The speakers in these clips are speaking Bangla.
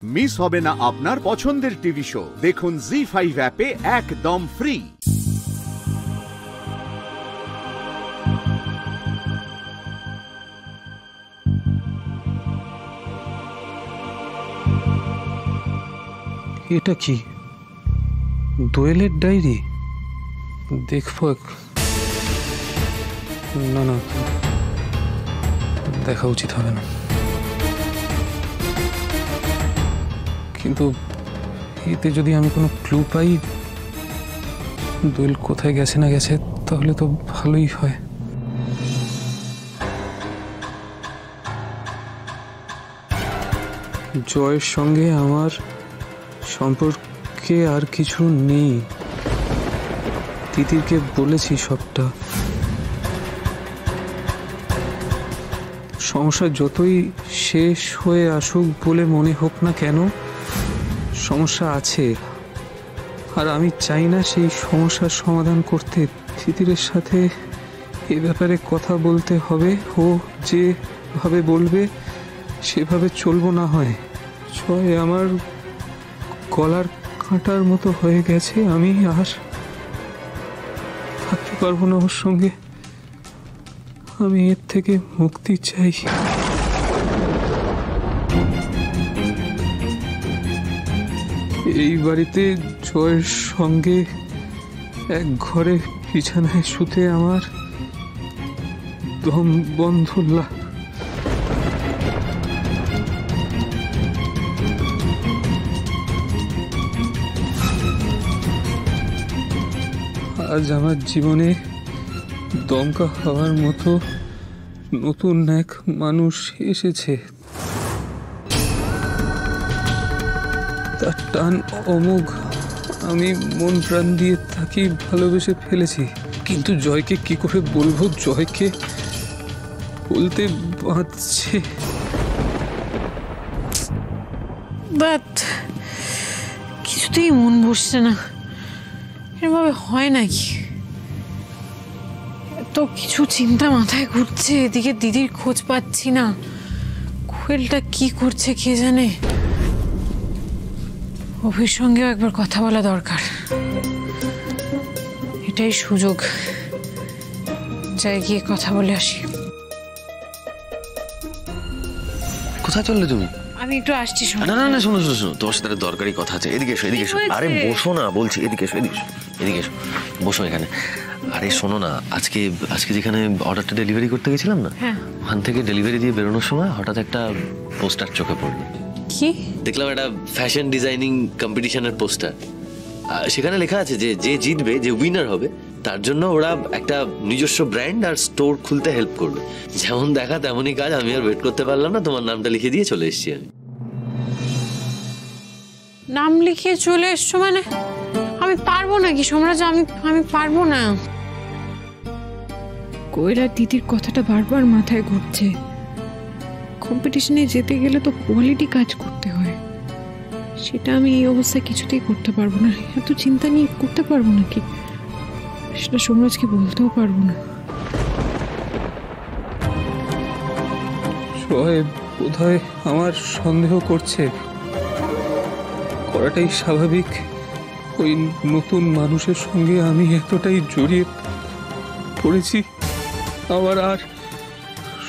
মিস হবে না আপনার পছন্দের টিভি শো। দেখুন জি5 অ্যাপে একদম ফ্রি। এটা কি দোয়েলের ডায়েরি? দেখব না, না দেখা উচিত হবে না। কিন্তু এতে যদি আমি কোনো ক্লু পাই দোয়েল কোথায় গেছে না গেছে তাহলে তো ভালোই হয়। জয়ের সঙ্গে আমার সম্পর্কে আর কিছু নেই, তিতিরকে বলেছি সবটা। সমস্যা যতই শেষ হয়ে আসুক বলে মনে হোক না কেন, সমস্যা আছে, আর আমি চাই না সেই সমস্যার সমাধান করতে তিতিরের সাথে এ ব্যাপারে কথা বলতে হবে। ও যেভাবে বলবে সেভাবে চলবো না হয়। জয় আমার গলার কাঁটার মতো হয়ে গেছে, আমি আর থাকতে পারবো না ওর সঙ্গে। আমি এর থেকে মুক্তি চাই। এই বাড়িতে জয়ের সঙ্গে এক ঘরে বিছানায় শুতে আমার দম বন্ধ লাগে। আজ আমার জীবনে দমকা হওয়ার মতো নতুন এক মানুষ এসেছে। তার টান অমোঘ, আমি মন প্রাণ দিয়ে তাকে ভালোবেসে ফেলেছি। কিন্তু জয়কে কি করে বলবো? জয়কে বলতে বাঁচছে। বাট কিছুতেই মন বসছে না। এভাবে হয় নাকি? এত কিছু চিন্তা মাথায় ঘুরছে, এদিকে দিদির খোঁজ পাচ্ছি না। কোয়েলটা কি করছে কে জানে। অভির সঙ্গেও একবার কথা বলা দরকার, এটাই সুযোগ। যাই গিয়ে কথা বলে আসি। কোথায় চললে তুমি? আমি একটু আসছি। না না না, শোনো শোনো, তোমার সাথে দরকারি কথা আছে। এদিকে এসো, এদিকে এসো। আরে বসো না বলছি, এদিকে এসো, এদিকে এসো, এদিকে এসো, বসো এখানে। আরে শোনো না, আজকে যেখানে অর্ডারটা ডেলিভারি করতে গেছিলাম না, ওখান থেকে ডেলিভারি দিয়ে বেরোনোর সময় হঠাৎ একটা পোস্টার চোখে পড়লো। কি দেখলাম? একটা ফ্যাশন ডিজাইনিং কম্পিটিশনের পোস্টার। সেখানে লেখা আছে যে যে জিতবে, যে উইনার হবে, তার জন্য ওরা একটা নিজস্ব ব্র্যান্ড আর স্টোর খুলতে হেল্প করবে। যেমন দেখা তেমনই কাজ। আমি আর ওয়েট করতে পারলাম না, তোমার নামটা লিখে দিয়ে চলে এসেছি। আমি নাম লিখিয়ে চলে এসছো মানে? আমি পারবো নাকি সোমরাজ? আমি পারবো না। কোয়েলা দিদির কথাটা বারবার মাথায় ঘুরছে। কম্পিটিশনে যেতে গেলে তো কোয়ালিটি কাজ করতে হয়, সেটা আমি এই অবস্থায় কিছুতেই করতে পারবো না। এত চিন্তা নিয়ে করতে পারবো নাকি? সেটা সোমরাজকে বলতেও পারবো না। জয় বোধহয় আমার সন্দেহ করছে, করাটাই স্বাভাবিক। ওই নতুন মানুষের সঙ্গে আমি এতটাই জড়িয়ে পড়েছি, আমার আর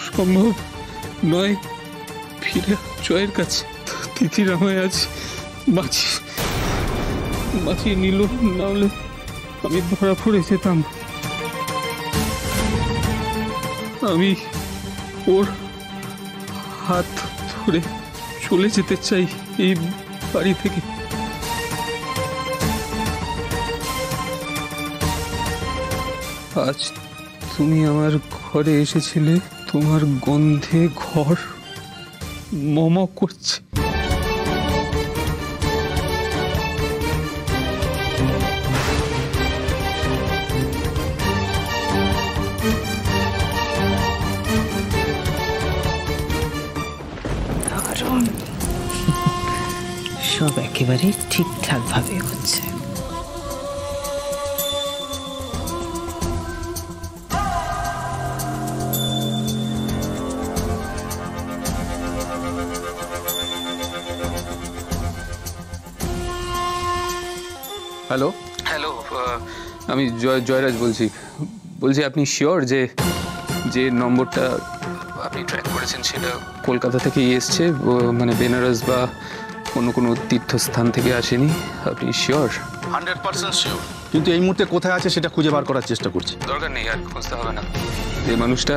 সম্ভব নয় ফিরে জয়ের কাছে। তিতির আমায় আজ বাঁচিয়ে নিল, নাহলে আমি ধরা পড়ে যেতাম। আমি ওর হাত ধরে চলে যেতে চাই এই বাড়ি থেকে। আজ তুমি আমার ঘরে এসেছিলে, তোমার গন্ধে ঘর মম করছে। সব একেবারে ঠিকঠাক ভাবে হচ্ছে। হ্যালো হ্যালো, আমি জয়রাজ বলছি আপনি শিওর যে নম্বরটা আপনি ট্র্যাক করেছেন সেটা কলকাতা থেকেই এসছে, মানে বেনারস বা অন্য কোনো তীর্থস্থান থেকে আসেনি? আপনি শিওর? 100% শিওর, কিন্তু এই মুহূর্তে কোথায় আছে সেটা খুঁজে বার করার চেষ্টা করছি। দরকার নেই, আর খুঁজতে হবে না। যে মানুষটা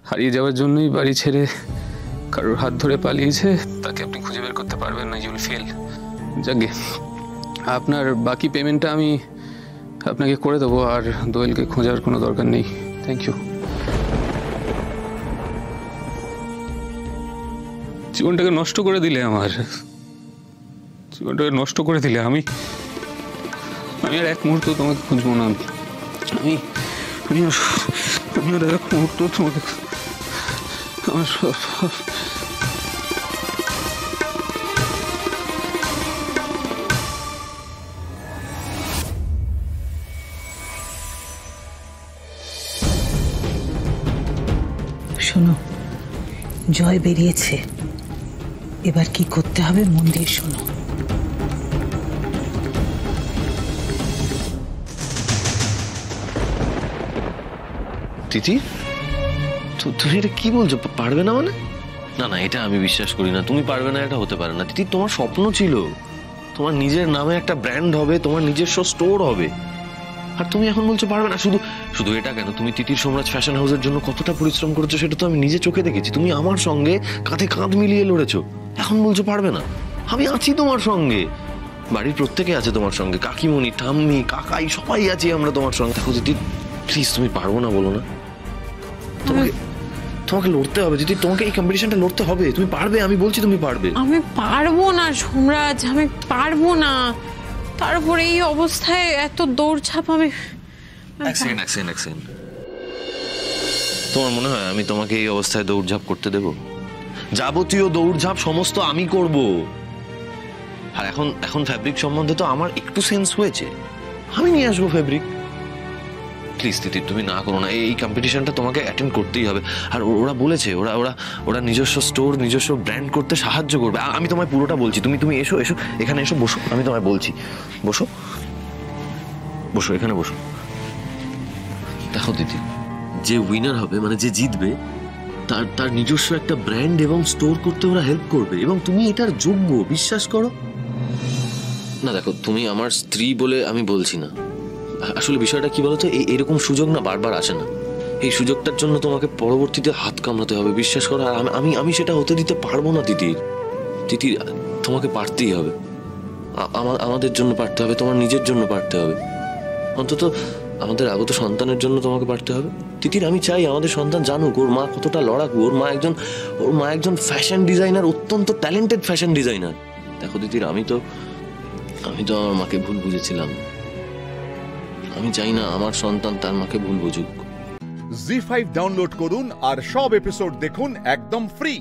হারিয়ে যাওয়ার জন্যই বাড়ি ছেড়ে কারোর হাত ধরে পালিয়েছে, তাকে আপনি খুঁজে বের করতে পারবেন না, ইউ উইল ফেল। যাকে আপনার বাকি পেমেন্টটা আমি আপনাকে করে দেবো, আর দোয়েলকে খোঁজার কোনো দরকার নেই। Thank you. জীবনটাকে নষ্ট করে দিলে, আমার জীবনটাকে নষ্ট করে দিলে। আমি আর এক মুহূর্ত তোমাকে খুঁজবো না। আমি আর এক মুহূর্ত তোমাকে আমার শোনো, জয় বেরিয়েছে, এবার কি করতে হবে মন দিয়ে শোনো। তিথি, তুমি এটা কি বলছো? পারবে না মানে? না, এটা আমি বিশ্বাস করি না। তুমি পারবে না, এটা হতে পারে না। তিথি, তোমার স্বপ্ন ছিল তোমার নিজের নামে একটা ব্র্যান্ড হবে, তোমার নিজস্ব স্টোর হবে, আর তুমি এখন বলছো পারবে না। শুধু এটা কেন, তুমি তিতির সোমরাজ ফ্যাশন হাউসের জন্য কতটা পরিশ্রম করেছো সেটা তো আমি নিজে চোখে দেখেছি। তুমি আমার সঙ্গে কাঁধে কাঁধ মিলিয়ে লড়েছো, এখন বলছো পারবে না। আমি আছি তোমার সঙ্গে, বাড়ির প্রত্যেকে আছে তোমার সঙ্গে, কাকিমণি, ঠাম্মি, কাকাই, সবাই আছি আমরা তোমার সঙ্গে। দেখো দিদি, প্লিজ, তুমি পারবো না বলো না। তোমাকে লড়তে হবে দিদি, তোমাকে এই কম্পিটিশনটা লড়তে হবে। তুমি পারবে, আমি বলছি তুমি পারবে। আমি পারবো না সোমরাজ, আমি পারবো না। তারপরে এই অবস্থায় এত দৌড়ঝাঁপ আমি। এক সেকেন্ড। তোমার মনে হয় আমি তোমাকে এই অবস্থায় দৌড়ঝাঁপ করতে দেব? যাবতীয় দৌড়ঝাঁপ সমস্ত আমি করব। আর এখন ফ্যাব্রিক সম্বন্ধে তো আমার একটু সেন্স হয়েছে, আমি নিয়ে আসবো ফ্যাব্রিক। প্লিজ দিদি, তুমি না করো না। এই কম্পিটিশনটা তোমাকে অ্যাটেন্ড করতেই হবে। আর ওরা বলেছে ওরা নিজস্ব স্টোর, নিজস্ব ব্র্যান্ড করতে সাহায্য করবে। আমি তোমায় পুরোটা বলছি। তুমি এসো এখানে এসো, বসো, আমি তোমায় বলছি। বসো এখানে বসো। দেখো দিদি, যে উইনার হবে, মানে যে জিতবে, তার নিজস্ব একটা ব্র্যান্ড এবং স্টোর করতে ওরা হেল্প করবে, এবং তুমি এটার যোগ্য, বিশ্বাস করো না। দেখো, তুমি আমার স্ত্রী বলে আমি বলছি না, আসলে বিষয়টা কি বলতো, এরকম সুযোগ না বারবার আসে না। এই সুযোগটার জন্য তোমাকে পরবর্তীতে হাত কামড়াতে হবে, বিশ্বাস করো। আর আমি সেটা হতে দিতে পারবো না তিথি। তোমাকে পারতেই হবে, আমাদের জন্য পারতে হবে, তোমার নিজের জন্য পারতে হবে, অন্তত আমাদের আগত সন্তানের জন্য তোমাকে পারতে হবে। তিতির, আমি চাই আমাদের সন্তান জানুক ওর মা কতটা লড়াকু। ওর মা একজন ফ্যাশন ডিজাইনার, অত্যন্ত ট্যালেন্টেড ফ্যাশন ডিজাইনার। দেখো তিতির, আমি তো আমার মাকে ভুল বুঝেছিলাম। আমি চাই না আমার সন্তান তার মাকে ভুল বুঝুক। জি5 ডাউনলোড করুন আর সব এপিসোড দেখুন একদম ফ্রি।